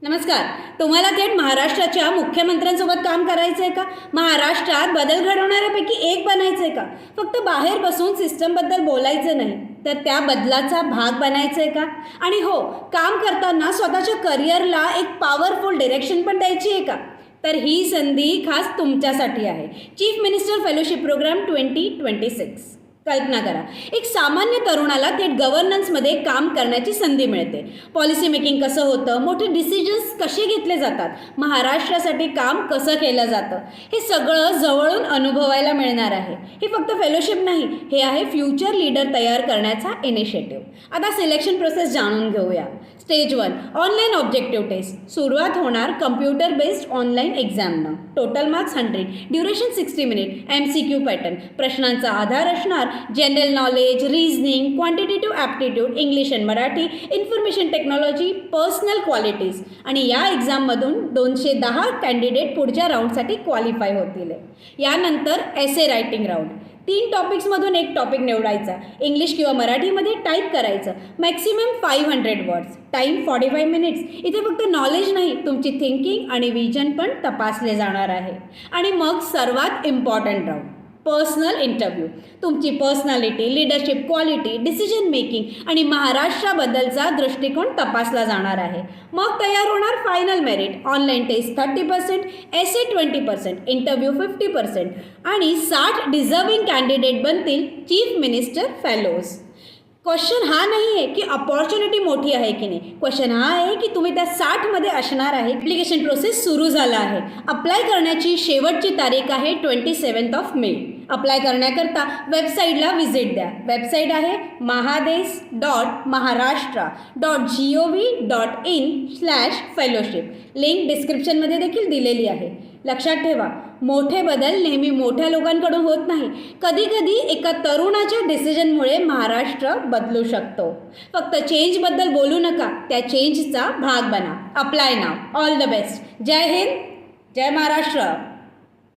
नमस्कार. तुम्हाला थेट महाराष्ट्राच्या मुख्यमंत्र्यांसोबत काम करायचं आहे का? महाराष्ट्रात बदल घडवणाऱ्यापैकी एक बनायचं आहे का? फक्त बाहेर बसून सिस्टमबद्दल बोलायचं नाही, तर त्या बदलाचा भाग बनायचं आहे का? आणि हो, काम करताना स्वतःच्या करिअरला एक पॉवरफुल डिरेक्शन पण द्यायची आहे का? तर ही संधी खास तुमच्यासाठी आहे. Chief minister fellowship programme 2026. कल्पना करा, एक सामान्य तरुणाला थेट गव्हर्नन्समध्ये काम करण्याची संधी मिळते. पॉलिसी मेकिंग कसं होतं, मोठे डिसिजन्स कसे घेतले जातात, महाराष्ट्रासाठी काम कसं केलं जातं, हे सगळं जवळून अनुभवायला मिळणार आहे. हे फक्त फेलोशिप नाही, हे आहे फ्युचर लीडर तयार करण्याचा इनिशिएटिव्ह. आता सिलेक्शन प्रोसेस जाणून घेऊया. Stage 1 online objective test. सुरुवात होणार कम्प्युटर बेस्ड ऑनलाईन एक्झामनं. Total marks 100, duration 60 minute. MCQ pattern. प्रश्नांचा आधार असणार general knowledge, reasoning, quantitative aptitude, English and Marathi, information technology, personal qualities. आणि या एक्झाममधून 210 कॅन्डिडेट पुढच्या राऊंडसाठी क्वालिफाय होतील. यानंतर एसे रायटिंग राऊंड. 3 टॉपिक्समधून एक टॉपिक निवडायचा. इंग्लिश किंवा मराठीमध्ये टाईप करायचं. Maximum 500 words. Time 45 minutes. इथे फक्त नॉलेज नाही, तुमची थिंकिंग आणि विजन पण तपासले जाणार आहे. आणि मग सर्वात इम्पॉर्टंट राऊंड, पर्सनल इंटरव्ह्यू. तुमची personality, leadership quality, decision making आणि महाराष्ट्राबद्दलचा दृष्टिकोन तपासला जाणार आहे. मग तयार होणार फायनल मेरिट. ऑनलाईन टेस्ट 30%, एसे 20%, इंटरव्ह्यू 50% आणि 60 डिझर्विंग कॅन्डिडेट बनतील चीफ मिनिस्टर फेलोज. क्वेश्चन हा नाही आहे की अपॉर्च्युनिटी मोठी आहे की नाही, क्वेश्चन हा आहे की तुम्ही त्या 60मध्ये असणार आहे. ॲप्लिकेशन प्रोसेस सुरू झाला आहे. अप्लाय करण्याची शेवटची तारीख आहे 27 मे. अप्लाय करण्याकरता वेबसाईटला व्हिजिट द्या. वेबसाईट आहे mahades.maharashtra.gov.in/fellowship. लिंक डिस्क्रिप्शनमध्ये देखील दिलेली आहे. लक्षात ठेवा, मोठे बदल नेहमी मोठ्या लोकांकडून होत नाही. कधी कधी एका तरुणाच्या डिसिजनमुळे महाराष्ट्र बदलू शकतो. फक्त चेंजबद्दल बोलू नका, त्या चेंजचा भाग बना. Apply now. All the best. जय हिंद, जय महाराष्ट्र.